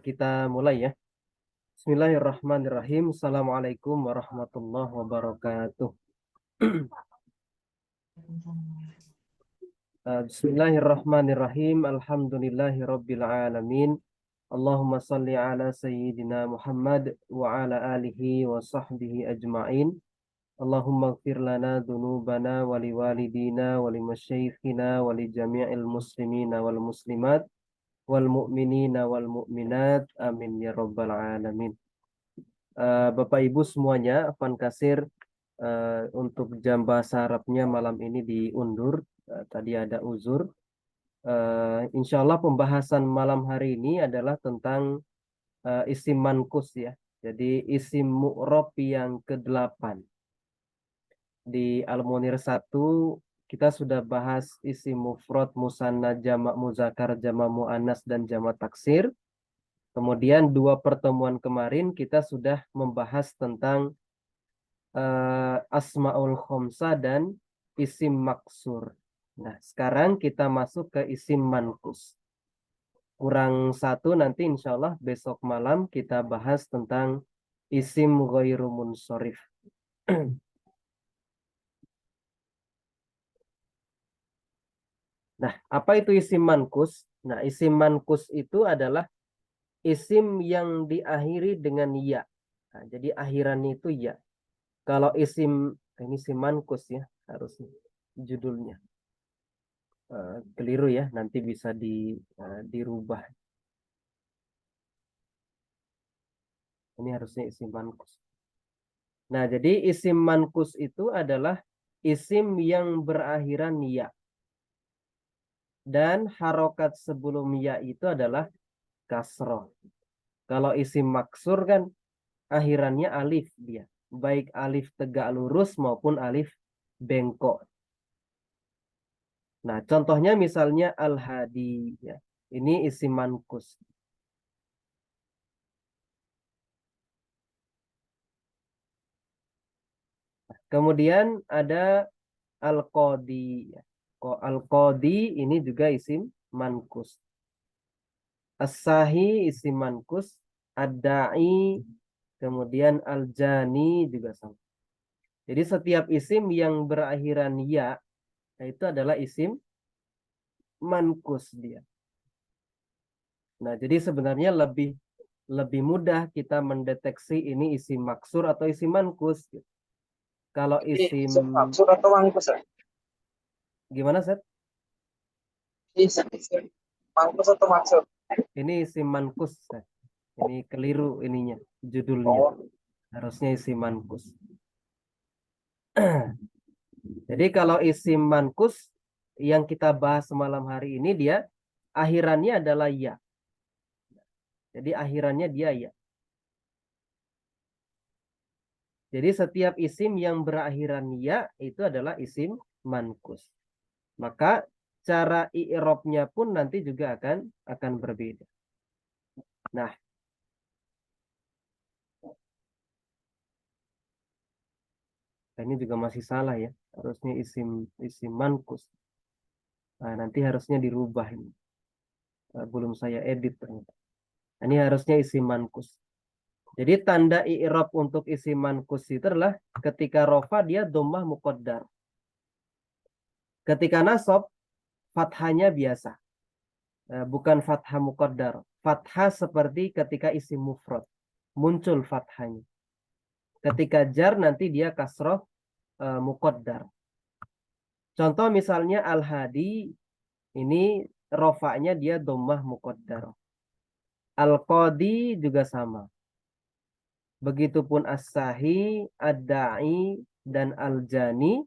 Kita mulai ya. Bismillahirrahmanirrahim. Assalamualaikum warahmatullahi wabarakatuh. Bismillahirrahmanirrahim. Alhamdulillahi rabbil alamin. Allahumma salli ala sayyidina Muhammad wa ala alihi wa sahbihi ajma'in. Allahumma gfir lana dunubana wa liwalidina wa limasyaikhina wa li jami'il muslimina wal muslimat wal mu'minina wal mu'minat. Amin ya rabbal alamin. Bapak Ibu semuanya, Afan Kasir, untuk jam bahasa Arabnya malam ini diundur. Tadi ada uzur. Insya Allah pembahasan malam hari ini adalah tentang isim mankus ya. Jadi isim mu'rob yang ke-8. Di Al-Munir 1 kita sudah bahas isim mufrad, musanna, jamak muzakkar, jamak muannas dan jamak taksir. Kemudian 2 pertemuan kemarin kita sudah membahas tentang asmaul khomsa dan isim maksur. Nah, sekarang kita masuk ke isim mankus. Kurang 1 nanti insya Allah besok malam kita bahas tentang isim ghairu munsorif. Nah, apa itu isim mankus? Nah, isim mankus itu adalah isim yang diakhiri dengan ya. Nah, jadi akhirannya itu ya. Kalau isim, ini isim mankus ya, harusnya judulnya. Keliru ya, nanti bisa dirubah. Ini harusnya isim mankus. Nah, jadi isim mankus itu adalah isim yang berakhiran ya. Dan harokat sebelum ya itu adalah kasroh. Kalau isim maksur kan akhirannya alif dia. Baik alif tegak lurus maupun alif bengkok. Nah, contohnya misalnya al-hadi ya. Ini isim mankus. Kemudian ada al-qadi ya. Al-qadi ini juga isim mankus. As-sahi isim mankus, ad-da'i, kemudian al-jani juga sama. Jadi setiap isim yang berakhiran ya itu adalah isim mankus dia. Nah, jadi sebenarnya lebih mudah kita mendeteksi ini isim maksur atau isim mankus. Kalau isim Maksud atau mangkus ya? gimana Seth? Isim mangkus atau maksud? Ini isim mankus, Seth. Ini keliru ininya, judulnya. Oh, Harusnya isim mankus. Jadi kalau isim mankus yang kita bahas semalam hari ini dia akhirannya adalah ya. Jadi akhirannya dia ya. Jadi setiap isim yang berakhiran ya itu adalah isim mankus. Maka cara i'rabnya pun nanti juga akan berbeda. Nah, ini juga masih salah ya. Harusnya isim mankus. Nah, nanti harusnya dirubah ini. Belum saya edit ternyata. Ini harusnya isim mankus. Jadi tanda i'rab untuk isim mankus itu adalah ketika rofa dia dhammah muqaddar. Ketika nasab fathahnya biasa. Bukan fathah muqaddar. Fathah seperti ketika isim mufrad. Muncul fathahnya. Ketika jar nanti dia kasroh muqaddar. Contoh misalnya al-hadi ini rofa'nya dia dhammah muqaddar. Al-qadi juga sama. Begitupun as-sahi, ad-da'i dan al-jani.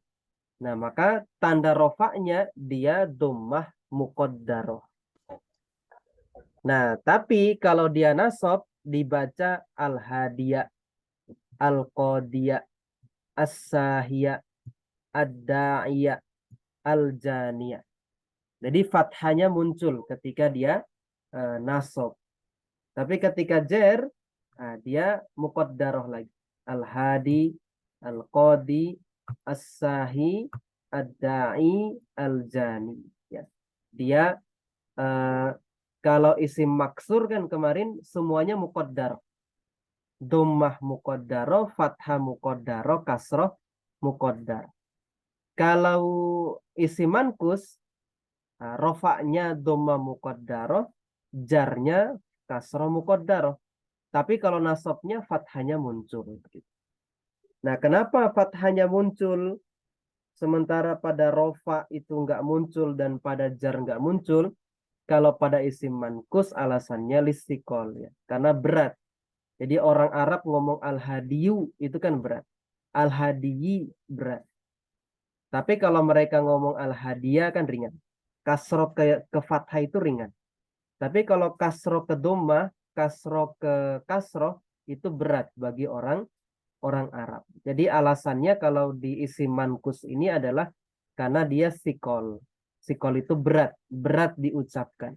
Nah, maka tanda rofa'nya dia dhammah muqaddaroh. Nah, tapi kalau dia nasab dibaca al-hadiyah, al-qadiyah, as-sahiyah, ad-da'iyah, al-janiyah. Jadi fathahnya muncul ketika dia nasab. Tapi ketika jer, dia muqaddarah lagi. Al-hadi, al-qadi, as-sahi, ad-da'i, al-jani. Ya. Dia Kalau isim maksur kan kemarin semuanya muqaddar. Dhammah muqaddaro, fathah muqaddaro, kasroh muqaddar. Kalau isim mankus, nah, rofaknya dhammah muqaddaro, jarnya kasroh muqaddaro. Tapi kalau nasabnya fathahnya muncul. Nah, kenapa fathahnya muncul sementara pada rofa itu nggak muncul dan pada jar nggak muncul? Kalau pada isim mankus alasannya listikol ya, karena berat. Jadi orang Arab ngomong al-hadiyu itu kan berat. Al-hadiyi berat. Tapi kalau mereka ngomong al-hadiyah kan ringan. Kasro ke fathah itu ringan. Tapi kalau kasro ke dhammah, kasro ke kasro itu berat bagi orang Arab. Jadi alasannya kalau di isim mankus ini adalah karena dia sikol. Sikol itu berat, berat diucapkan.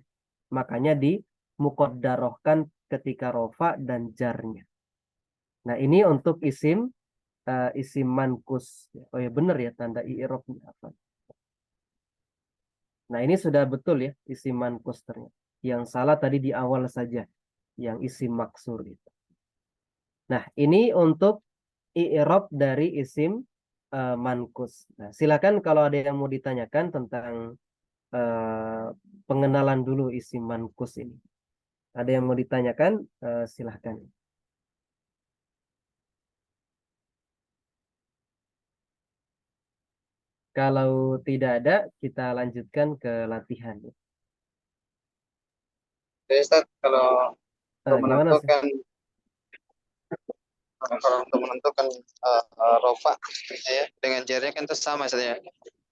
Makanya di muqaddarohkan ketika rofa dan jarnya. Nah, ini untuk isim mankus. Oh ya benar ya tanda i'rabnya apa. Nah, ini sudah betul ya isim mankus ternyata. Yang salah tadi di awal saja yang isim maksur itu. Nah, ini untuk i'rab dari isim mankus. Nah, silakan kalau ada yang mau ditanyakan tentang pengenalan dulu isim mankus ini. Ada yang mau ditanyakan, silahkan. Kalau tidak ada, kita lanjutkan ke latihan. Jadi Ustaz, kalau untuk Gimana sih? menentukan rofa ya, dengan jarnya kan itu sama saja.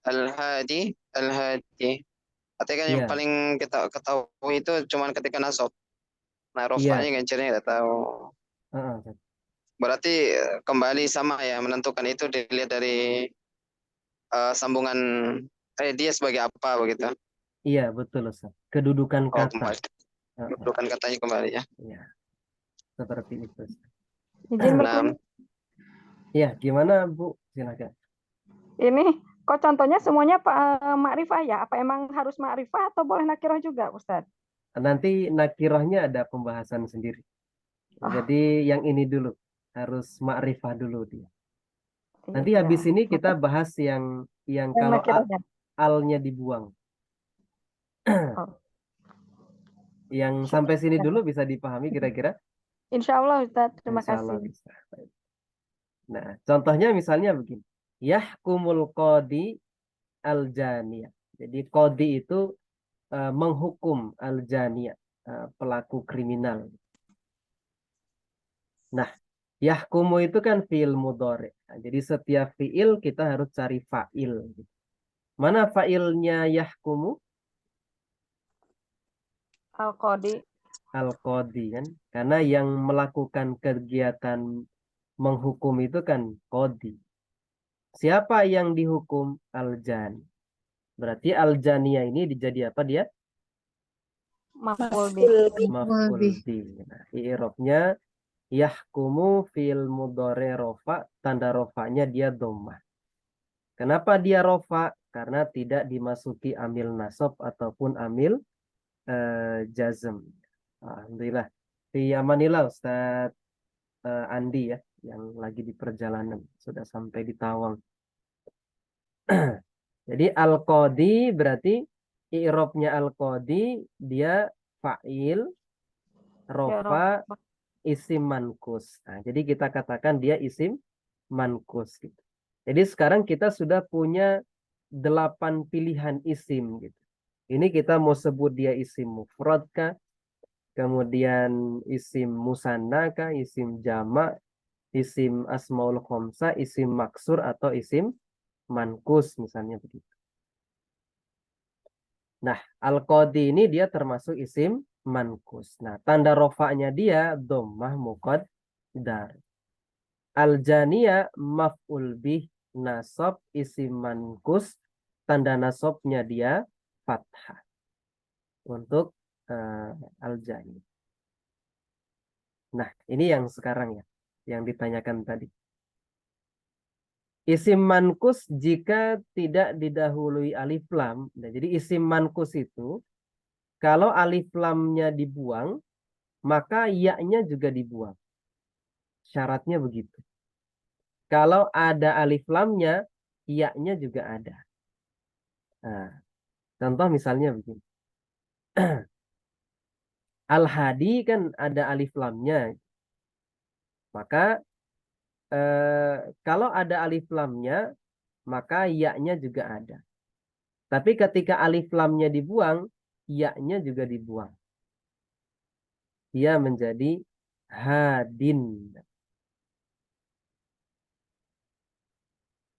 Al-hadi, al-hadi. Artinya kan yang Iya, paling kita ketahui itu cuma ketika nasab. Nah, iya. rofanya dengan jarnya kita tahu. Heeh. Berarti kembali sama ya menentukan itu dilihat dari sambungan dia sebagai apa begitu. Iya, betul, Ustaz. Kedudukan Oh, kata. kembali. Heeh. Bukan katanya kembali ya. Iya, seperti itu, Ustaz. Izin Nah, bertanya, Iya, gimana, Bu? Silakan. ini kok contohnya semuanya makrifah ya? Apa emang harus makrifah atau boleh nakirah juga, Ustadz? Nanti nakirohnya ada pembahasan sendiri. Oh, Jadi yang ini dulu, harus ma'rifah dulu dia. iya, Nanti iya. habis ini kita bahas yang Yang kalau nakirahnya. alnya dibuang. Oh, Yang sampai sini dulu bisa dipahami kira-kira? Insya Allah, Ustadz. Terima Insya Allah kasih. bisa. Nah, contohnya misalnya begini. Yahkumul qadi al-janiyah. Jadi qadi itu menghukum al-janiyah, pelaku kriminal. Nah, yahkumu itu kan fi'il mudhari. Nah, jadi setiap fi'il kita harus cari fa'il. Mana fa'ilnya yahkumu? Al-Qadi. Al-qadi kan. Karena yang melakukan kegiatan menghukum itu kan qadi. Siapa yang dihukum? Al-jani. Berarti al-janiyah ini dijadi apa dia? Maf'ul bih. Maf'ul bih. Nah, i'rabnya yahkumu fil mudhari rofa, tanda rofanya dia dhammah. Kenapa dia rofa? Karena tidak dimasuki amil nasab ataupun amil jazm. Alhamdulillah. Di Amanillah Ustadz Andi ya, yang lagi di perjalanan. Sudah sampai di Tawang. Jadi al-qadi berarti i'rabnya al-qadi dia fa'il, Ya, rofa, Rob. isim mankus. Nah, jadi kita katakan dia isim mankus gitu. Jadi sekarang kita sudah punya 8 pilihan isim gitu. Ini kita mau sebut dia isim mufrad kah, kemudian isim musanna kah, isim jamak, isim asmaul khamsa, isim maksur atau isim mankus misalnya begitu. Nah, al-qadi ini dia termasuk isim mankus. Nah, tanda rofaknya dia dhammah muqaddar. Al-janiyah maf'ul bih nasab isim mankus, tanda nasabnya dia fathah untuk al-janiyah. Nah, ini yang sekarang ya, yang ditanyakan tadi. Isim mankus jika tidak didahului alif lam. Nah, jadi isim mankus itu Kalau alif lamnya dibuang, maka ya-nya juga dibuang. Syaratnya begitu. Kalau ada alif lamnya, ya-nya juga ada. Nah, contoh misalnya begini. Al-Hadi kan ada alif lamnya. Maka kalau ada alif lamnya, maka ya-nya juga ada. Tapi ketika alif lamnya dibuang, ya-nya juga dibuang. Dia menjadi hadin.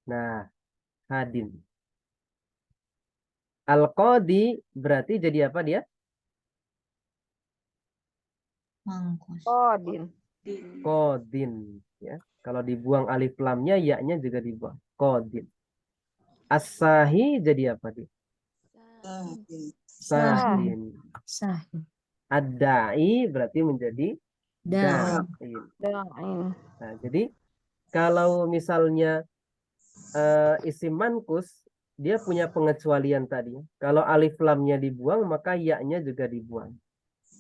Nah, hadin. Al-Qadi berarti jadi apa dia? Mangkus. Qadin. Qadin. Ya. Kalau dibuang alif lamnya, ya-nya juga dibuang. Qadin. As-Sahi jadi apa dia? Sahin. Sahin. Ad-Da'i berarti menjadi Da'in. da'in. Da'in. Nah, jadi kalau misalnya isim mankus, dia punya pengecualian tadi. Kalau alif lamnya dibuang, maka ya-nya juga dibuang.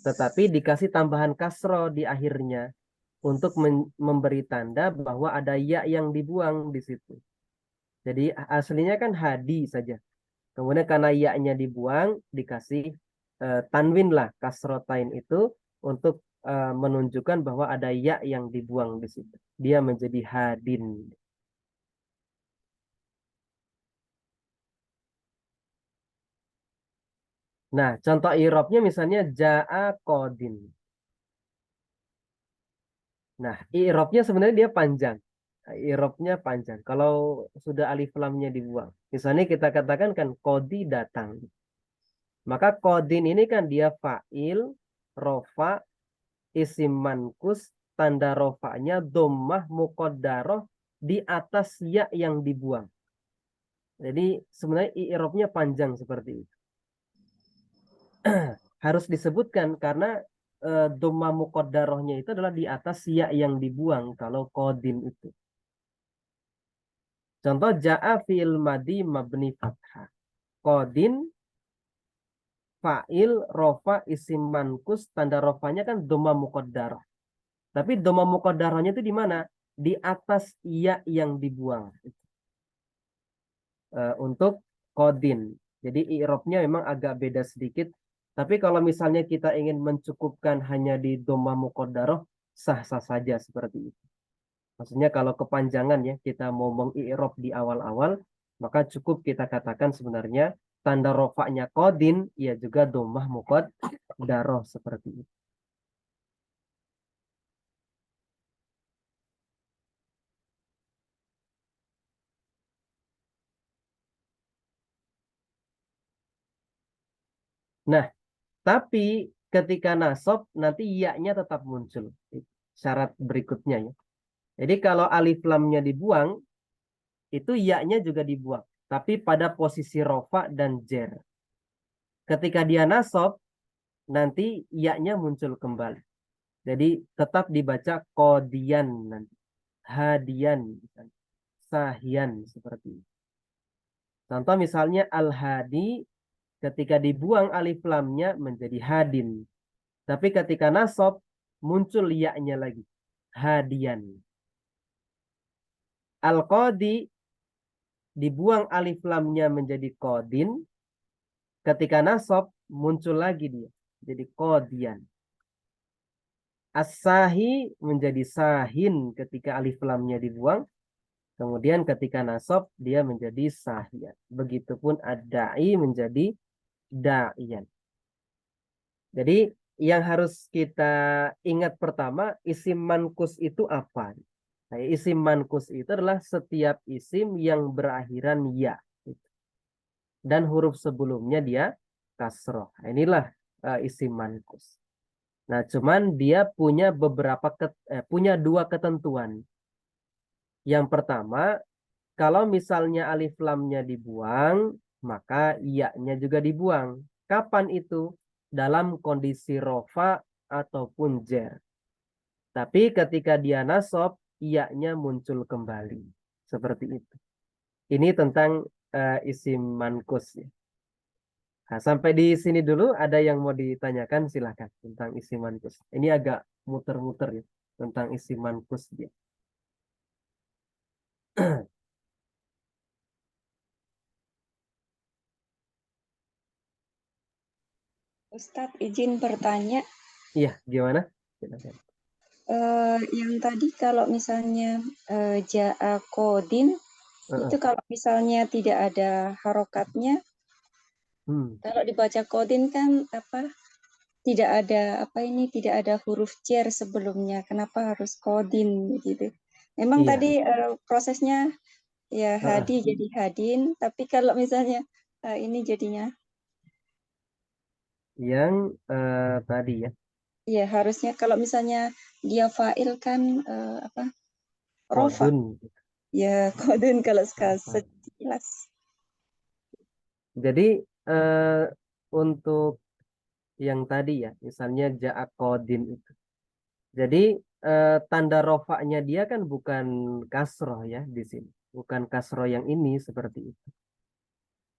Tetapi dikasih tambahan kasro di akhirnya untuk memberi tanda bahwa ada ya yang dibuang di situ. Jadi aslinya kan hadi saja. Kemudian karena ya-nya dibuang, dikasih tanwin lah, kasrotain itu untuk menunjukkan bahwa ada ya yang dibuang di situ. Dia menjadi hadin. Nah, contoh i'rabnya misalnya ja'a qadin. Nah, i'rabnya sebenarnya dia panjang. I'rabnya panjang. Kalau sudah alif lamnya dibuang. Misalnya kita katakan kan qadi datang. Maka qadin ini kan dia fa'il, rofa, isim mankus, tanda rofanya dhammah muqaddarah di atas ya yang dibuang. Jadi sebenarnya i'rabnya panjang seperti itu. Harus disebutkan karena dhamma muqaddarahnya itu adalah di atas ya yang dibuang kalau qadin itu. Contoh ja'a fi'il madi mabni fathah. Qadin fa'il rofa isim mankus tanda rofanya kan dhamma muqaddarah. Tapi dhamma muqaddarahnya itu di mana? Di atas ya yang dibuang. Untuk qadin. Jadi i'rabnya memang agak beda sedikit. Tapi kalau misalnya kita ingin mencukupkan hanya di dhamma muqaddarah, sah-sah saja seperti itu. Maksudnya kalau kepanjangan ya, kita mau meng-i'rab di awal-awal, maka cukup kita katakan sebenarnya tanda rofaknya qadin, ya juga dhammah muqaddarah seperti itu. Nah, tapi ketika nasab nanti ya-nya tetap muncul. Syarat berikutnya ya. Jadi kalau alif lamnya dibuang, itu ya-nya juga dibuang. Tapi pada posisi rofa dan jer. Ketika dia nasab, nanti ya-nya muncul kembali. Jadi tetap dibaca qadiyan nanti. Hadian. Sahian seperti itu. Contoh misalnya al-hadi ketika dibuang alif lamnya menjadi hadin. Tapi ketika nasab muncul ya-nya lagi. Hadian. Al-qadi dibuang alif lamnya menjadi qadin. Ketika nasab muncul lagi dia. Jadi qadian. As-sahi menjadi sahin ketika alif lamnya dibuang. Kemudian ketika nasab dia menjadi sahian. Begitupun ad-da'i menjadi da'iyan. Jadi yang harus kita ingat pertama, isim mankus itu apa? Nah, isim mankus itu adalah setiap isim yang berakhiran ya. Dan huruf sebelumnya dia kasroh. Nah, inilah isim mankus. Nah, cuman dia punya punya dua ketentuan. Yang pertama, kalau misalnya alif lamnya dibuang, maka iya-nya juga dibuang. Kapan itu? Dalam kondisi rofa ataupun jer. Tapi ketika dia nasab, iya-nya muncul kembali. Seperti itu. Ini tentang isim mankus. Ya. Nah, sampai di sini dulu ada yang mau ditanyakan silahkan tentang isi mankus. Ini agak muter-muter ya tentang isi mankus dia. Ustadz izin bertanya, Iya, gimana? Silakan. yang tadi kalau misalnya ja'a kodin, itu Heeh. kalau misalnya tidak ada harokatnya, Hmm, kalau dibaca kodin kan apa? Tidak ada tidak ada huruf cer sebelumnya. Kenapa harus kodin gitu? Memang iya. tadi prosesnya ya Heeh. hadi jadi hadin, tapi kalau misalnya ini jadinya Yang tadi ya, ya harusnya kalau misalnya dia fa'il kan apa? Rofa. kodun. Ya kodin kalau Apa? sekilas. Jadi untuk yang tadi ya, misalnya ja'a kodin itu. Jadi tanda rofaknya dia kan bukan kasroh ya di sini, bukan kasroh yang ini seperti itu.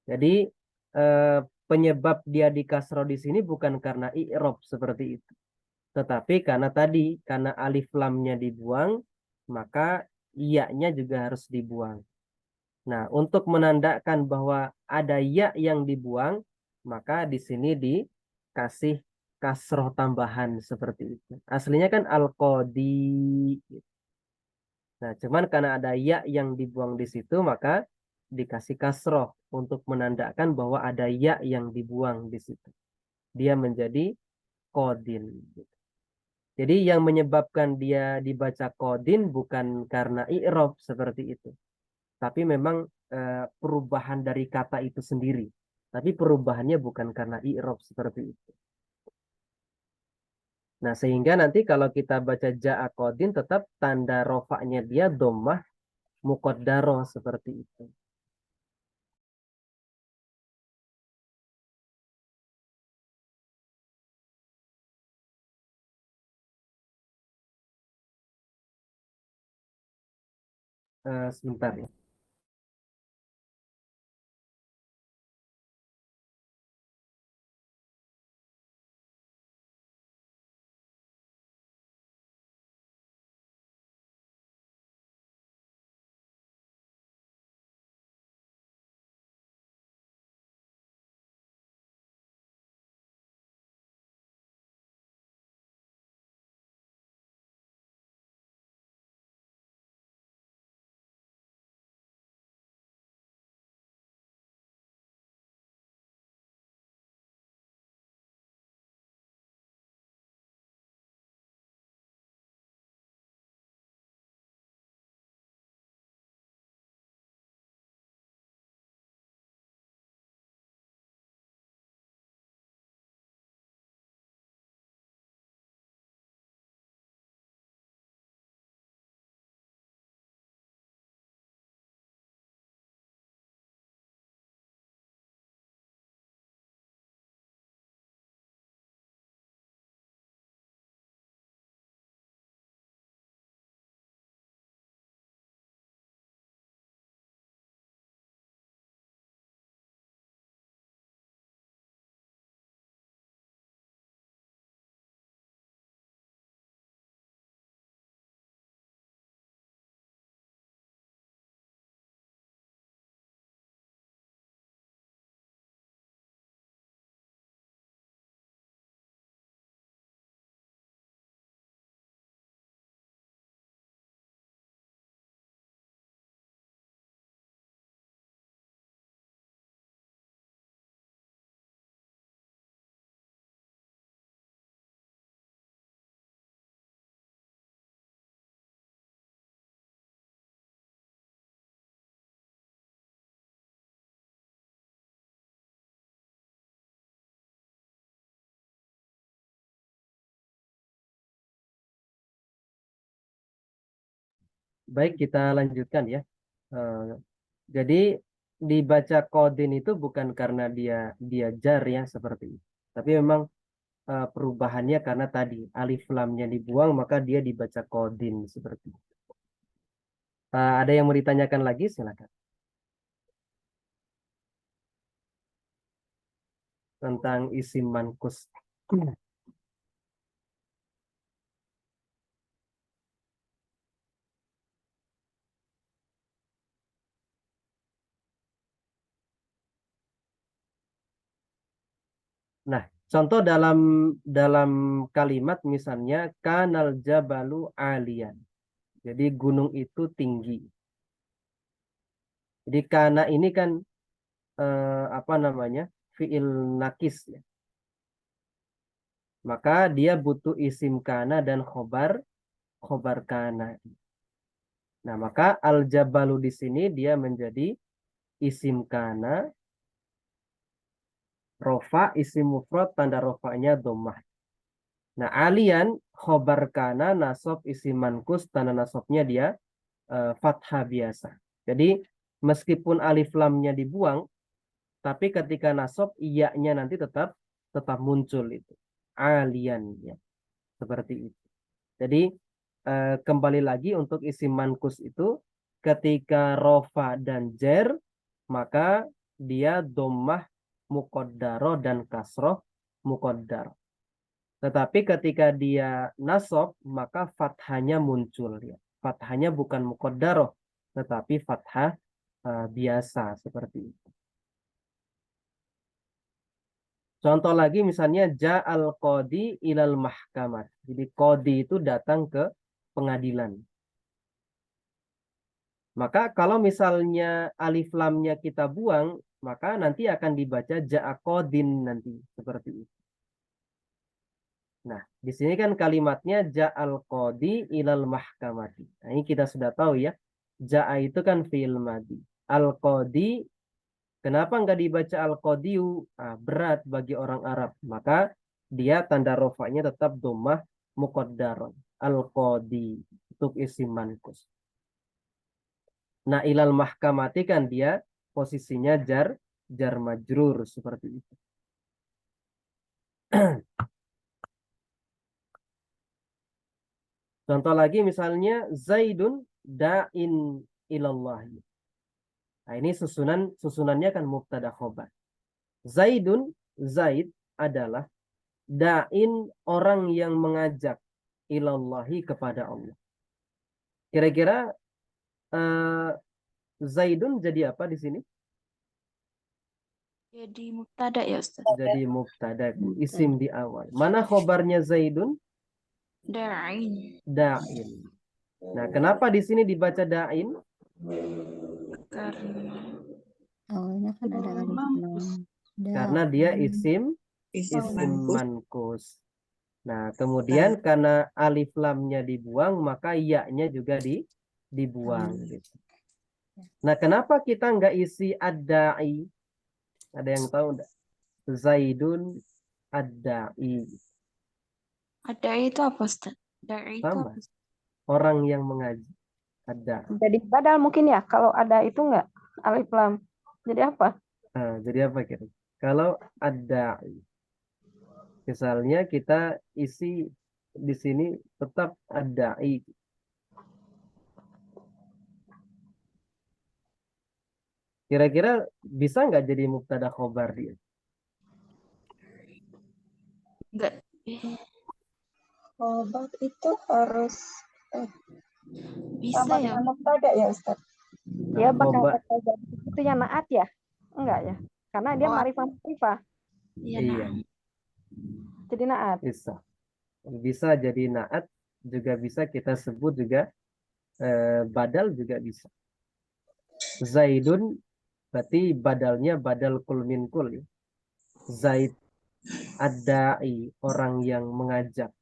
Jadi eh, penyebab dia di kasroh di sini bukan karena i'rob seperti itu, tetapi karena tadi karena alif lamnya dibuang, maka iya-nya juga harus dibuang. Nah, untuk menandakan bahwa ada ya yang dibuang, maka di sini dikasih kasroh tambahan seperti itu. Aslinya kan al-qadi. Nah, cuman karena ada ya yang dibuang di situ, maka dikasih kasroh untuk menandakan bahwa ada ya yang dibuang di situ. Dia menjadi kodin. Jadi yang menyebabkan dia dibaca kodin bukan karena i'rob seperti itu. Tapi memang perubahan dari kata itu sendiri. Tapi perubahannya bukan karena i'rob seperti itu. Nah, sehingga nanti kalau kita baca ja'a kodin tetap tanda rofaknya dia dhammah muqaddarah seperti itu. Sebentar ya. Baik, kita lanjutkan ya. Eh, jadi dibaca kodin itu bukan karena dia dia jar ya seperti itu. Tapi memang perubahannya karena tadi alif lamnya dibuang maka dia dibaca kodin seperti itu. Ada yang mau ditanyakan lagi silakan. tentang isim mankus. Nah, contoh dalam kalimat misalnya kanal jabalu aliyan. Jadi gunung itu tinggi. Jadi kana ini kan apa namanya? Fiil nakis ya. Maka dia butuh isim kana dan khobar kana. Nah, maka al jabalu di sini dia menjadi isim kana, rofa, isim mufrad, tanda rofanya dhammah. Nah, alian khobar kana, nasab isim mankus, tanda nasabnya dia fathah biasa. Jadi meskipun alif lamnya dibuang, tapi ketika nasab iya-nya nanti tetap muncul itu. Alian ya. Seperti itu. Jadi kembali lagi untuk isim mankus itu ketika rofa dan jer maka dia dhammah muqaddarah dan kasroh muqaddar. Tetapi ketika dia nasab maka fathahnya muncul ya. Fathahnya bukan muqaddarah tetapi fathah biasa seperti itu. Contoh lagi misalnya ja'al qadi ilal mahkamah. Jadi qadi itu datang ke pengadilan. Maka kalau misalnya alif lamnya kita buang, maka nanti akan dibaca ja'aqodin nanti seperti itu. Nah, di sini kan kalimatnya ja'al qadi ilal mahkamati. Nah, ini kita sudah tahu ya. Ja'a itu kan fi'il madhi. Al qadi, kenapa nggak dibaca al qadiu? Nah, berat bagi orang Arab. Maka dia tanda rofanya tetap dhammah muqaddaron. Al qadi untuk isim mankus. Nah, ilal mahkamati kan dia posisinya jar majrur seperti itu. Contoh lagi misalnya Zaidun da'in ilallah. Nah, ini susunannya kan mubtada khobar. Zaid adalah da'in, orang yang mengajak ilallahi kepada Allah. Kira-kira Zaidun jadi apa di sini? Jadi mubtada ya Ustaz. Jadi mubtada, isim di awal. Mana khobarnya Zaidun? Da'in. Da'in. Nah, kenapa di sini dibaca da'in? Karena Awalnya kan ada alif lam. Karena dia isim mankus. Nah, kemudian karena alif lamnya dibuang, maka ya-nya juga dibuang. Gitu. Nah, kenapa kita nggak isi ad-da'i? Ada yang tahu enggak? Zaidun ad-da'i. ada itu apa Ustaz? Da'i itu Sama. apa? Orang yang mengaji. Ada. Jadi badal mungkin ya kalau ada itu enggak alif lam. Jadi apa? Nah, jadi apa kira? Kalau ada, misalnya kita isi di sini tetap ada. Kira-kira bisa nggak jadi mubtada khobar dia? Enggak. Khobar itu harus Bisa sama ya. dengan mubtada ya Ustaz? Dia Nah, bakal khobar, itu ya naat ya? Enggak ya? Karena dia Oh, ma'rifah. iya. iya, Nah. Jadi naat. bisa. Bisa jadi naat, juga bisa kita sebut juga badal juga bisa. Zaidun berarti badalnya badal kul min kul. Ya. Zaid ad-da'i, orang yang mengajak.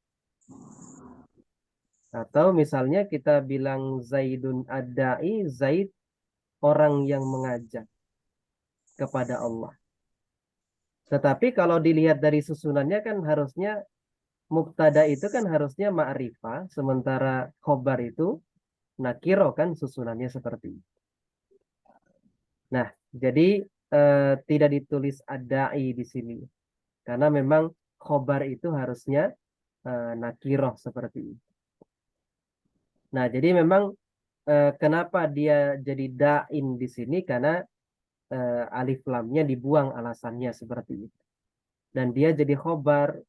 Atau misalnya kita bilang Zaidun ad-da'i, Zaid orang yang mengajak kepada Allah. Tetapi kalau dilihat dari susunannya kan harusnya mubtada itu kan harusnya ma'rifah, sementara khobar itu nakiro kan susunannya seperti itu. Nah, jadi tidak ditulis ad-da'i di sini. Karena memang khobar itu harusnya nakiroh seperti itu. Nah, jadi memang kenapa dia jadi da'in di sini? Karena alif lamnya dibuang, alasannya seperti itu. dan dia jadi khobar,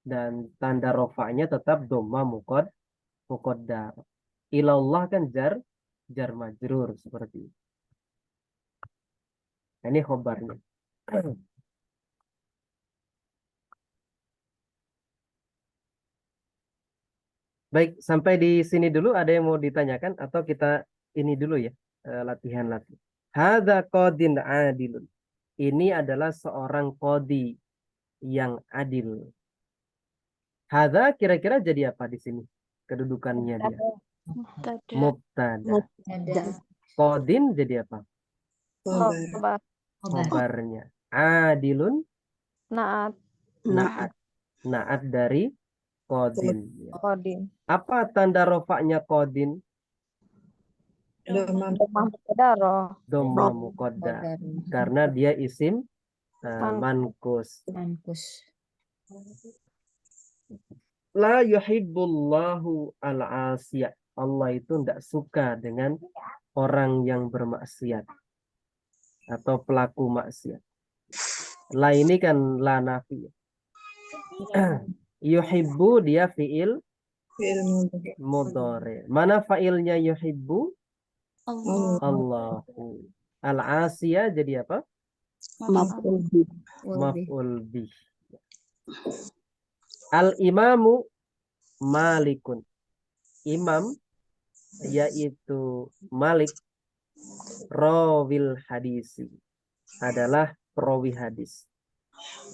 dan tanda rofa'nya tetap dhamma muqaddar. Ilallah kan jar majrur seperti itu. Nah, ini khobarnya. Baik, sampai di sini dulu ada yang mau ditanyakan atau kita ini dulu ya, latihan. Hadza qadin adilun. Ini adalah seorang qadi yang adil. Hadza kira-kira jadi apa di sini? Kedudukannya dia. Mubtada. Mubtada. Ada Qadin jadi apa? Khobar. Khobarnya. Adilun Naat. naat. Naat dari qadin. Qadin. Apa tanda rofaknya qadin? Dhammah muqaddarah. Dhamma muqaddar. Karena dia isim mankus. mankus. La yuhibbullahu al-asiyah. Allah itu tidak suka dengan orang yang bermaksiat atau pelaku maksiat. La ini kan la nafi. Yuhibbu dia fiil mudhari. Mana failnya yuhibbu? Allah. Allahu. Al-asiyah jadi apa? Maf'ul bih. Al-imamu malikun. Imam yaitu Malik rawil hadisi adalah perawi hadis.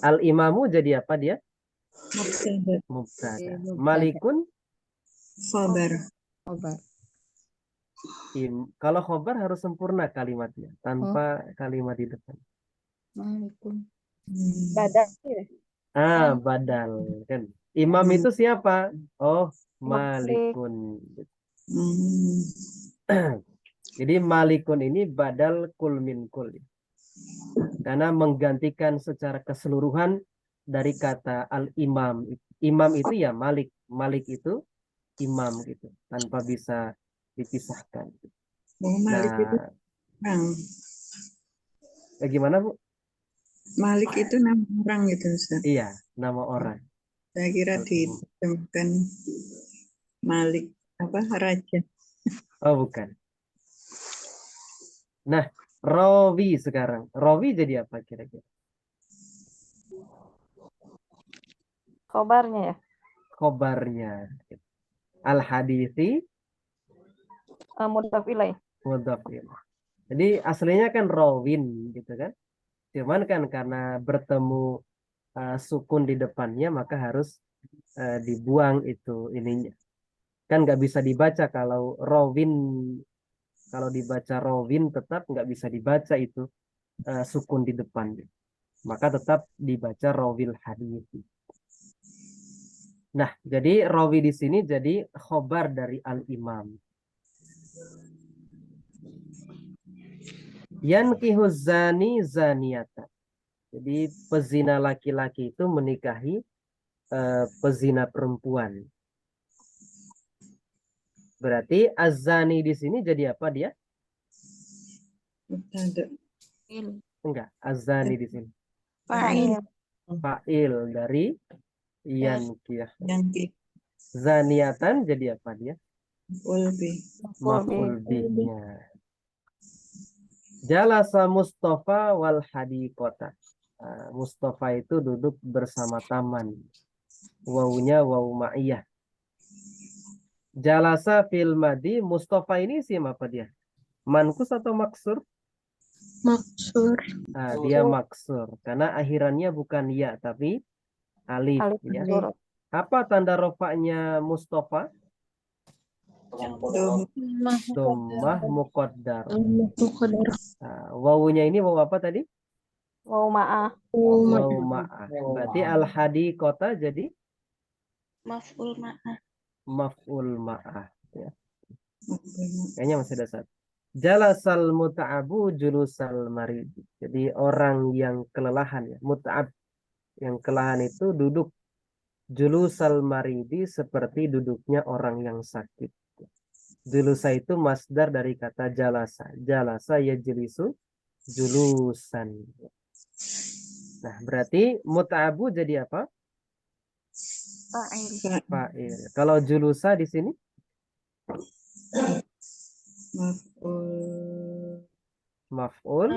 Al-imamu jadi apa dia? Mubtada. Malikun Khobar. kalau khobar harus sempurna kalimatnya tanpa kalimat di depan. Malikun. Badal. Badal kan. Imam itu siapa? Oh, Malikun. Jadi Malikun ini badal kul min kul. Karena menggantikan secara keseluruhan dari kata al-imam. Imam itu ya Malik. Malik itu imam gitu. Tanpa bisa dipisahkan. Malik itu gimana Bu? Malik itu nama orang gitu, Ustaz. Iya, nama orang. Saya kira ditemukan Malik apa raja. Oh, bukan. Nah, rawi sekarang. Rawi jadi apa kira-kira? Khobarnya ya. Khobarnya. Al-hadithi Mudhaf ilaih. mudhaf ilaih. Jadi aslinya kan rawin gitu kan. Cuman kan karena bertemu sukun di depannya maka harus dibuang itu ininya. Kan nggak bisa dibaca kalau rawin. Kalau dibaca rawin tetap nggak bisa dibaca itu sukun di depan. Maka tetap dibaca rawil hadithi. Nah, jadi rawi di sini jadi khobar dari al-imam. Yankihu zani zaniyata. Jadi pezina laki-laki itu menikahi pezina perempuan. Berarti azani di sini jadi apa dia? Enggak, azani di sini. Fa'il. Fa'il dari yankih. Zaniatan jadi apa dia? Maf'ul bihnya. Jalasa Mustafa wal hadiqata. Mustafa itu duduk bersama taman. Wawunya wawu ma'iyah. Jalasa fil madi. Mustafa ini isim apa dia? Mankus atau maksur? Maksur. Dia maksur. Karena akhirannya bukan ya tapi alif. Ya. Apa tanda rofaknya Mustafa? Dhammah muqaddar. Wawunya ini wawu apa tadi? Wawu ma'ah. Wawu ma'ah. Berarti al-hadiqata jadi Maf'ul ma'ah. maf'ul ma'ah. Ya. Kayaknya masih ada satu. Jalasal muta'abu julusal marid. Jadi orang yang kelelahan ya. Muta'ab. Yang kelelahan itu duduk. Julusal maridi seperti duduknya orang yang sakit. Julusa itu masdar dari kata jalasa. Jalasa yajlisu julusan. Nah, berarti mut'abu jadi apa? Fa'il. Fa'il. Kalau julusa di sini Maf'ul maf'ul,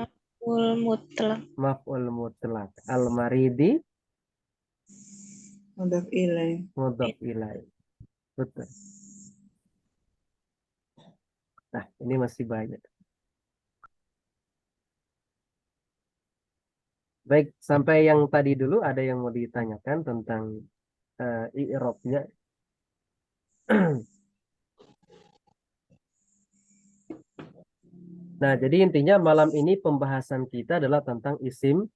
Mutlak. maf'ul mutlak. Al-maridi mudhaf ilaih. mudhaf ilaih. Betul. Nah, ini masih banyak. Baik, sampai yang tadi dulu ada yang mau ditanyakan tentang i'rabnya. Nah, jadi intinya malam ini pembahasan kita adalah tentang isim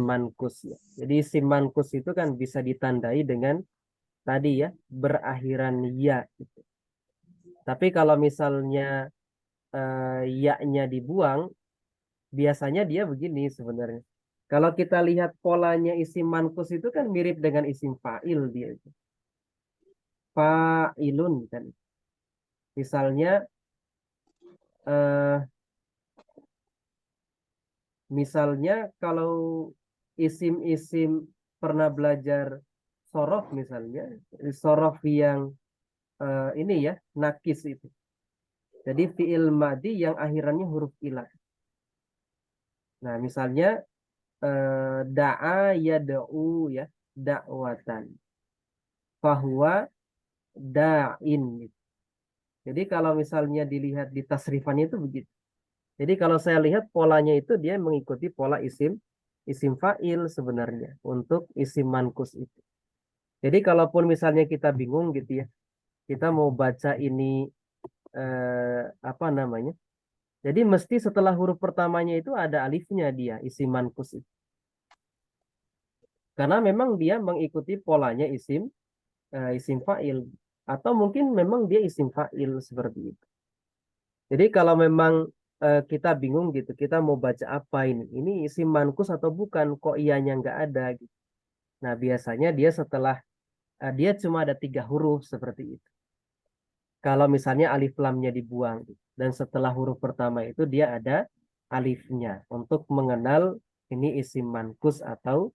mankus ya. Jadi isim mankus itu kan bisa ditandai dengan tadi ya, berakhiran ya gitu. Tapi kalau misalnya ya-nya dibuang, biasanya dia begini sebenarnya. Kalau kita lihat polanya isim mankus itu kan mirip dengan isim fa'il dia itu. Fa'ilun kan. Misalnya kalau isim-isim pernah belajar sorof misalnya, sorof yang ini ya, nakis itu. Jadi fi'il madi yang akhirannya huruf ilah. Nah, misalnya da'a yada'u ya, da'watan. Fahuwa da'in. Jadi kalau misalnya dilihat di tasrifannya itu begitu. Jadi kalau saya lihat polanya itu dia mengikuti pola isim fa'il sebenarnya untuk isim mankus itu. Jadi kalaupun misalnya kita bingung gitu ya, kita mau baca ini apa namanya? Jadi mesti setelah huruf pertamanya itu ada alifnya dia isim mankus itu. Karena memang dia mengikuti polanya isim fa'il atau mungkin memang dia isim fa'il seperti itu. Jadi kalau memang kita bingung gitu, kita mau baca apa ini? Ini isim mankus atau bukan? Kok ianya nggak ada gitu. Nah, biasanya dia setelah dia cuma ada 3 huruf seperti itu. Kalau misalnya alif lamnya dibuang gitu. Dan setelah huruf pertama itu dia ada alifnya untuk mengenal ini isim mankus atau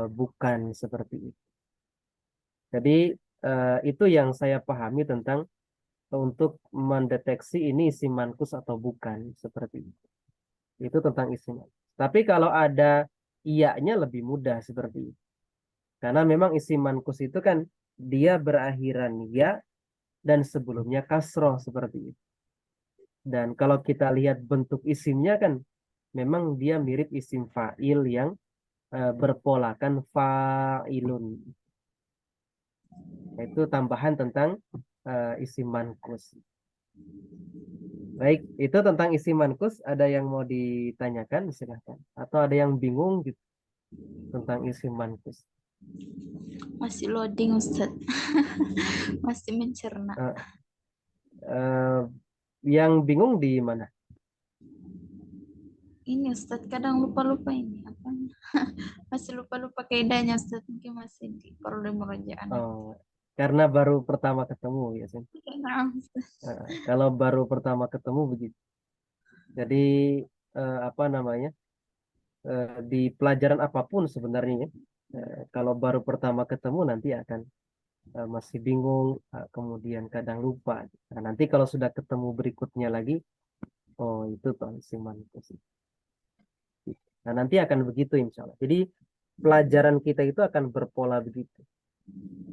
bukan seperti itu. Jadi itu yang saya pahami tentang untuk mendeteksi ini isim mankus atau bukan seperti itu. Itu tentang isim. Tapi kalau ada iya-nya lebih mudah seperti itu. Karena memang isim mankus itu kan dia berakhiran ya dan sebelumnya kasroh seperti itu. Dan kalau kita lihat bentuk isimnya kan memang dia mirip isim fa'il yang berpolakan fa'ilun. Itu tambahan tentang isim mankus. Baik, itu tentang isim mankus. Ada yang mau ditanyakan? Silahkan. Atau ada yang bingung gitu tentang isim mankus? Masih loading Ustaz. Masih mencerna. Yang bingung di mana? Ini Ustaz kadang lupa-lupa ini apa? Masih lupa-lupa kaidahnya Ustaz, mungkin masih perlu dimurajaah. Karena baru pertama ketemu ya. Nah, Ustaz. Kalau baru pertama ketemu begitu. Jadi apa namanya? Di pelajaran apapun sebenarnya ya. Kalau baru pertama ketemu nanti akan masih bingung, kemudian kadang lupa. Nah, nanti kalau sudah ketemu berikutnya lagi, oh itu tuh isim mankus. Nah, nanti akan begitu insya Allah. Jadi pelajaran kita itu akan berpola begitu.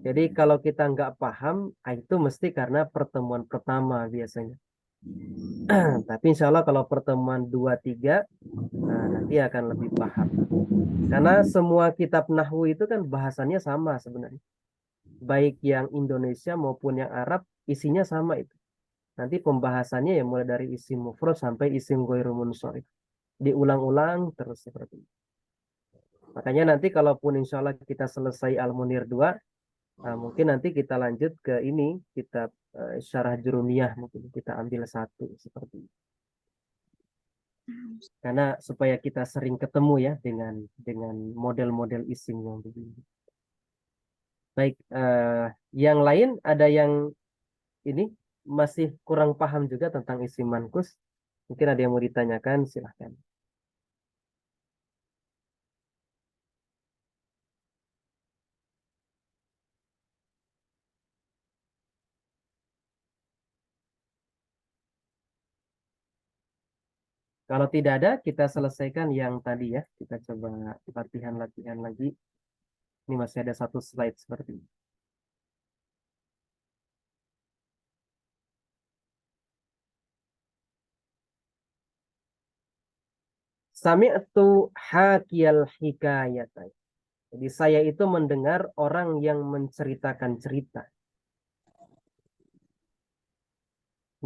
Jadi kalau kita nggak paham, itu mesti karena pertemuan pertama biasanya. Tapi insya Allah kalau pertemuan 2-3, nanti akan lebih paham. Karena semua kitab Nahwu itu kan bahasannya sama sebenarnya. Baik yang Indonesia maupun yang Arab, isinya sama itu. Nanti pembahasannya ya mulai dari isim mufrad sampai isim ghairu munsharif. Diulang-ulang terus seperti itu. Makanya nanti kalaupun insya Allah kita selesai Al-Munir 2, mungkin nanti kita lanjut ke ini, kitab Syarah Jurumiyah, mungkin kita ambil 1 seperti itu. Karena supaya kita sering ketemu ya dengan model-model isim yang begini. Baik, yang lain ada yang ini masih kurang paham juga tentang isim mankus. Mungkin ada yang mau ditanyakan, silahkan. Kalau tidak ada, kita selesaikan yang tadi ya. Kita coba latihan-latihan lagi. Ini masih ada satu slide seperti ini. Sami'tu hakiyal hikayata. Jadi saya itu mendengar orang yang menceritakan cerita.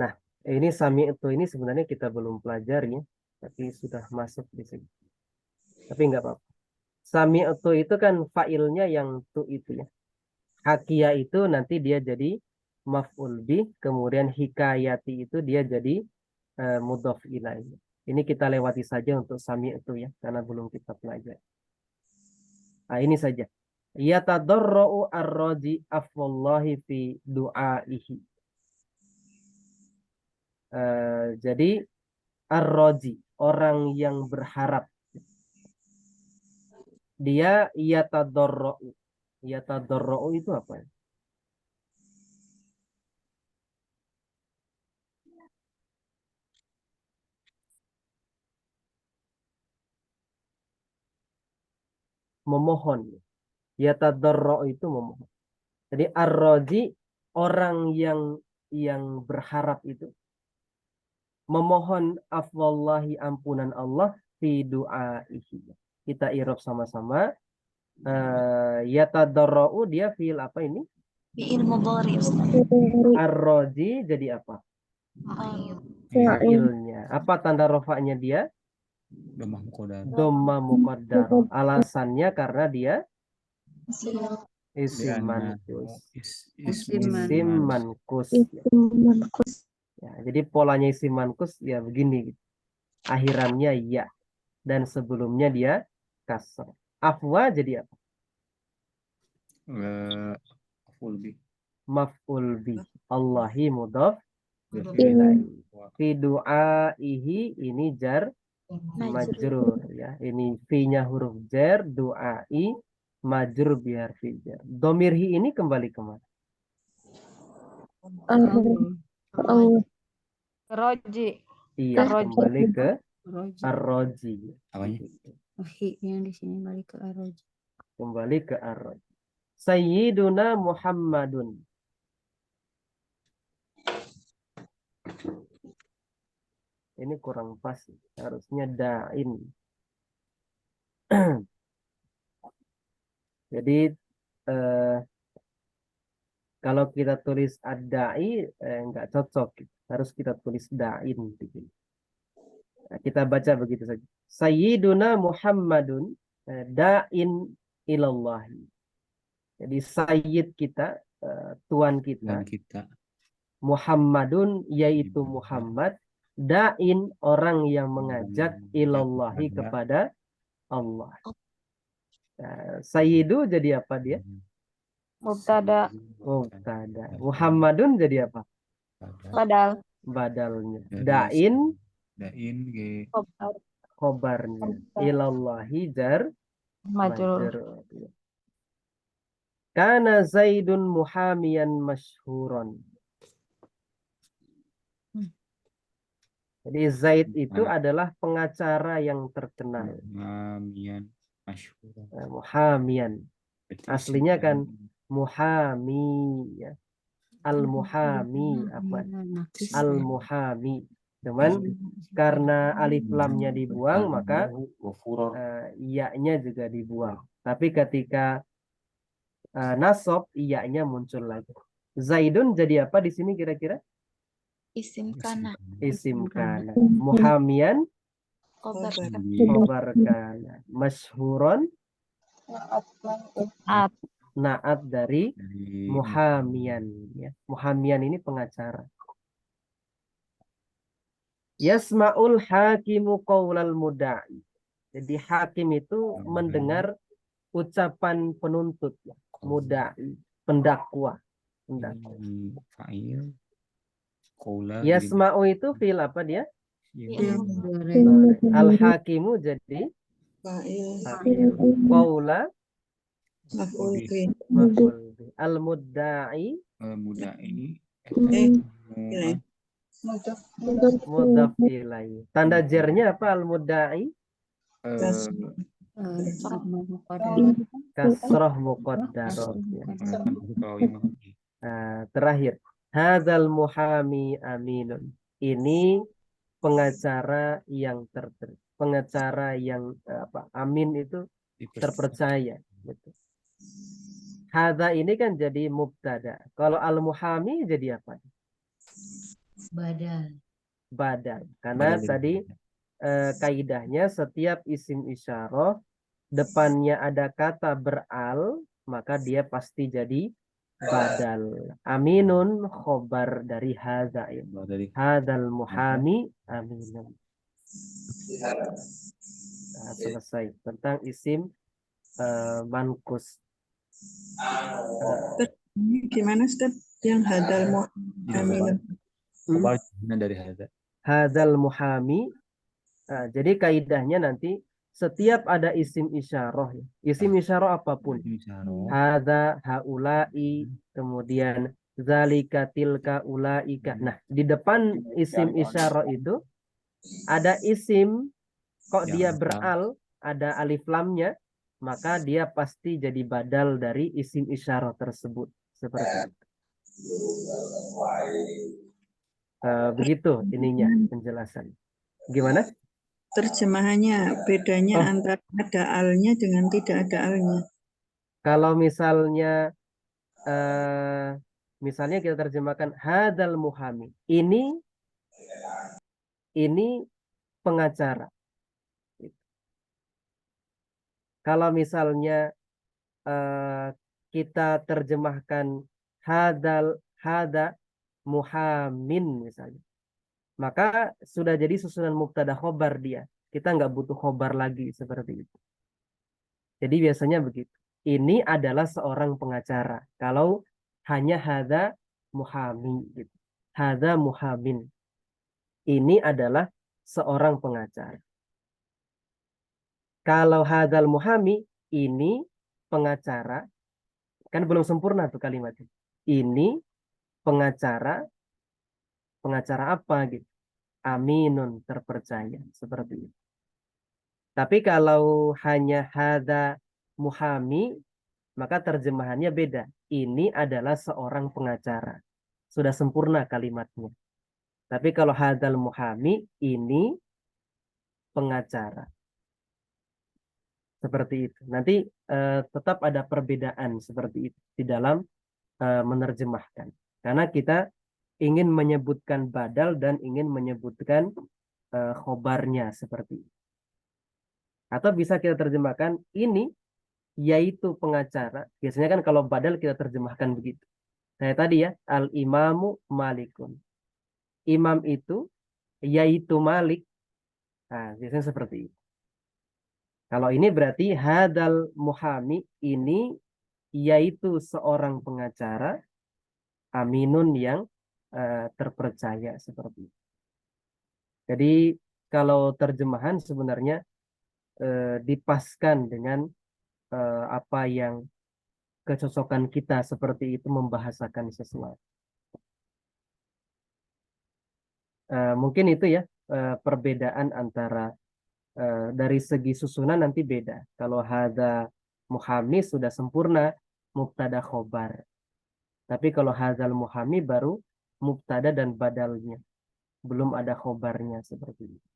Nah, ini sami'tu ini sebenarnya kita belum pelajari, tapi sudah masuk di sini. Tapi nggak apa-apa. Sami'tu itu kan fa'ilnya yang tu itu ya. Hakia itu nanti dia jadi maf'ul bih, kemudian hikayati itu dia jadi mudhof ilaih. Ini kita lewati saja untuk sami'tu ya, karena belum kita pelajari. Nah, ini saja. Yatadarra'u ar-raji afwallahi fi du'aihi. Jadi ar-raji, orang yang berharap. Dia yatadarra'u. Yatadarra'u itu apa ya? Memohon. Yatadarra'u itu memohon. Jadi ar-raji, orang yang berharap itu memohon afwallahi, ampunan Allah, fi du'aihi. Kita i'rab sama-sama. Yatadarra'u dia fi'il apa ini? Fi'il mudhari Ustaz. Ar-raji jadi apa? Fa'ilnya. Apa tanda rofaknya dia? Domah muqaddar. Dhamma muqaddar. Alasannya karena dia isim manqus. Isim manqus. Ya, jadi polanya isim manqus ya begini. Akhirannya ya. Dan sebelumnya dia kasr. Afwa jadi apa? Maf'ul bih. Maf'ul bih. Allahi mudhaf ilaih. Fi du'aihi ini jar majrur ya. Ini fi-nya huruf jar, du'ai majrur bi harfi jar. Domirhi ini kembali kemana? Roji. Iya, kembali ke Roji. ar-roji. Apanya? Yang di sini balik ke ar-roji. Kembali ke ar-roji. Sayyiduna Muhammadun. Ini kurang pas. Harusnya da'in. Jadi kalau kita tulis ad-da'i nggak cocok. Harus kita tulis da'in. Nah, kita baca begitu saja. Sayyiduna Muhammadun da'in ilallahi. Jadi sayyid kita, tuan kita, Muhammadun yaitu Muhammad, da'in orang yang mengajak ilallahi kepada Allah. Sayyidu jadi apa dia? Mubtada. Mubtada. Muhammadun jadi apa? Badal. Badalnya. Da'in Khobar. khobarnya. Ilallahi jar Majrur. majrur. Kana Zaidun muhamiyan masyhuron. Jadi Zaid itu adalah pengacara yang terkenal. Muhamiyan masyhuron. Muhamiyan. Aslinya kan muhami ya. Al-muhami apa? Al-muhami. Cuman karena alif lamnya dibuang maka iya-nya juga dibuang. Tapi ketika nasab iya-nya muncul lagi. Zaidun jadi apa di sini kira-kira? Isim kana. Isim kana. Muhamiyan khobar kana. Masyhuron naat dari muhamiyan ya. Muhamiyan ini pengacara. Yasma'ul hakimu qaulal muda'i. Jadi hakim itu mendengar ucapan penuntut ya. Muda'i, pendakwa. Yasma'u itu fi'il apa dia? Al-hakimu jadi qaula al-mudda'i Mudhaf ilaih. Tanda jernya apa al-mudda'i? Sama muqaddar. Kasroh muqaddarah. Ya. Nah, terakhir. Hadzal muhami aminun. Ini pengacara yang pengacara yang amin itu terpercaya. Gitu. Hadza ini kan jadi mubtada. Kalau al-muhami jadi apa? Badal. Badal. Karena tadi kaidahnya setiap isim isyarah depannya ada kata beral, maka dia pasti jadi badal. Aminun khobar dari hadza. Hadzal muhami aminun. Nah, selesai tentang isim mankus. Gimana Ustaz yang hadal muhami? Dari hadza. Hadzal muhami. Nah, jadi kaidahnya nanti setiap ada isim isyarah, isim isyarah apapun, hadza, haula'i, kemudian zalika, tilka, ulaika. Nah, di depan isim isyarah itu ada isim kok dia beral, ada alif lamnya, maka dia pasti jadi badal dari isim isyarah tersebut. Seperti itu. Begitu ininya penjelasan. Gimana? Terjemahannya bedanya antara ada alnya dengan tidak ada alnya. Kalau misalnya kita terjemahkan hadzal muhami. Ini pengacara. Kalau misalnya kita terjemahkan hada muhamin misalnya, maka sudah jadi susunan mubtada khobar dia. Kita nggak butuh khobar lagi seperti itu. Jadi biasanya begitu. Ini adalah seorang pengacara. Kalau hanya hada muhami gitu. Hada muhamin. Ini adalah seorang pengacara. Kalau hadal muhami, ini pengacara. Kan belum sempurna tuh kalimatnya. Ini pengacara apa gitu? Aminun, terpercaya. Seperti itu. Tapi kalau hanya hada muhami, maka terjemahannya beda. Ini adalah seorang pengacara. Sudah sempurna kalimatnya. Tapi kalau hadal muhami, ini pengacara. Seperti itu. Nanti tetap ada perbedaan seperti itu di dalam menerjemahkan. Karena kita ingin menyebutkan badal dan ingin menyebutkan khobarnya seperti itu. Atau bisa kita terjemahkan ini yaitu pengacara. Biasanya kan kalau badal kita terjemahkan begitu. Kayak tadi ya, al-imamu malikun. Imam itu yaitu Malik. Nah, biasanya seperti itu. Kalau ini berarti hadal muhami, ini yaitu seorang pengacara aminun yang terpercaya seperti itu. Jadi kalau terjemahan sebenarnya dipaskan dengan apa yang kecocokan kita seperti itu membahasakan sesuatu. Mungkin itu ya perbedaan antara dari segi susunan nanti beda. Kalau hadza muhami sudah sempurna mubtada khobar. Tapi kalau hadzal muhami baru mubtada dan badalnya. Belum ada khobarnya seperti itu.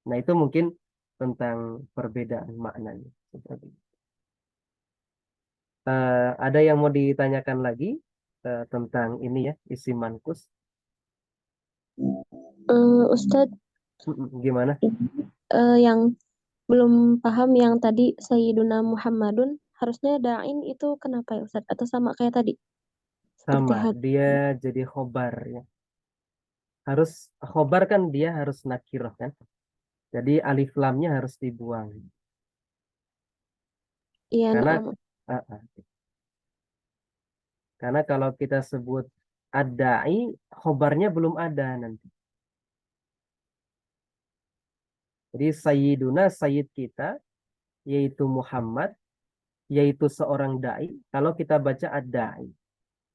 Nah itu mungkin tentang perbedaan maknanya. Seperti itu. Ada yang mau ditanyakan lagi tentang ini ya, isim mankus? Ustadz, gimana? Yang belum paham yang tadi Sayyiduna Muhammadun harusnya da'in itu kenapa ya Ustadz? Atau sama kayak tadi? Sama, dia jadi khobar ya. Harus khobar kan dia harus nakirah kan. Jadi alif lamnya harus dibuang. Iya, karena kalau kita sebut ad-da'i, khobarnya belum ada nanti. Jadi sayyiduna, sayyid kita, yaitu Muhammad, yaitu seorang da'i. Kalau kita baca ad-da'i,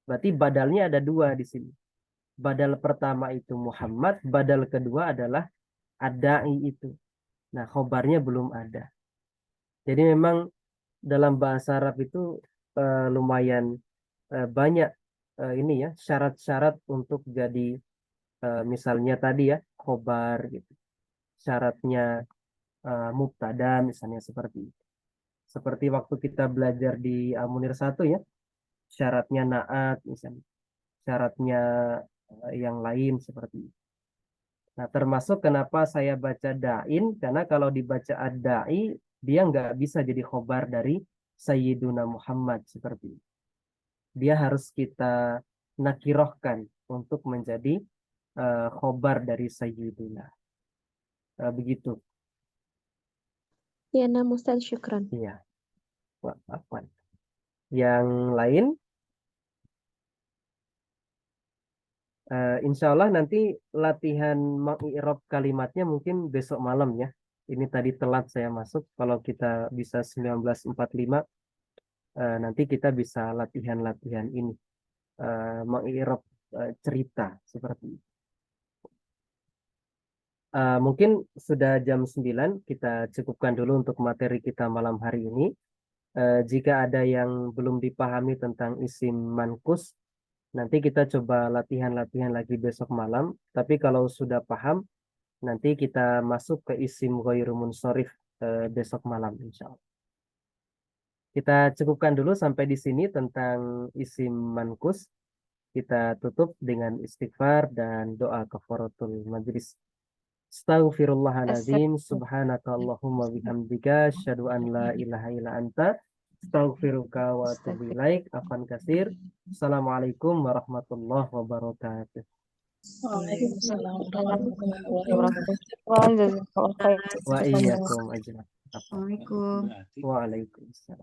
berarti badalnya ada dua di sini. Badal pertama itu Muhammad, badal kedua adalah ad-da'i itu. Nah, khobarnya belum ada. Jadi memang dalam bahasa Arab itu lumayan banyak ini ya syarat-syarat untuk jadi misalnya tadi ya khobar gitu. Syaratnya mubtada misalnya seperti itu. Seperti waktu kita belajar di Al-Munir 1 ya. Syaratnya na'at misalnya. Syaratnya yang lain seperti itu. Nah, termasuk kenapa saya baca da'in, karena kalau dibaca ad-da'i, dia nggak bisa jadi khobar dari Sayyiduna Muhammad seperti itu. Dia harus kita nakirohkan untuk menjadi khobar dari Sayyiduna. Begitu. Ya, nah Ustaz, syukran. Iya. Wah, afwan. Yang lain, insya Allah nanti latihan mengi'rab kalimatnya mungkin besok malam ya. Ini tadi telat saya masuk. Kalau kita bisa 19.45, nanti kita bisa latihan-latihan ini. Mengi'rab cerita seperti itu. Mungkin sudah jam 9, kita cukupkan dulu untuk materi kita malam hari ini. Jika ada yang belum dipahami tentang isim mankus, nanti kita coba latihan-latihan lagi besok malam. Tapi kalau sudah paham, nanti kita masuk ke isim ghairu munsharif besok malam insya Allah. Kita cukupkan dulu sampai di sini tentang isim mankus. Kita tutup dengan istighfar dan doa kafaratul majlis. Astaghfirullahaladzim, subhanaka Allahumma bihamdika, asyhadu an la ilaha illa anta, astaghfiruka wa atubu ilaik, afan kasir. Assalamualaikum warahmatullahi wabarakatuh. Waalaikumsalam Jazakallah khair. Wa iyyakum ajma'in. Assalamualaikum. Waalaikumsalam.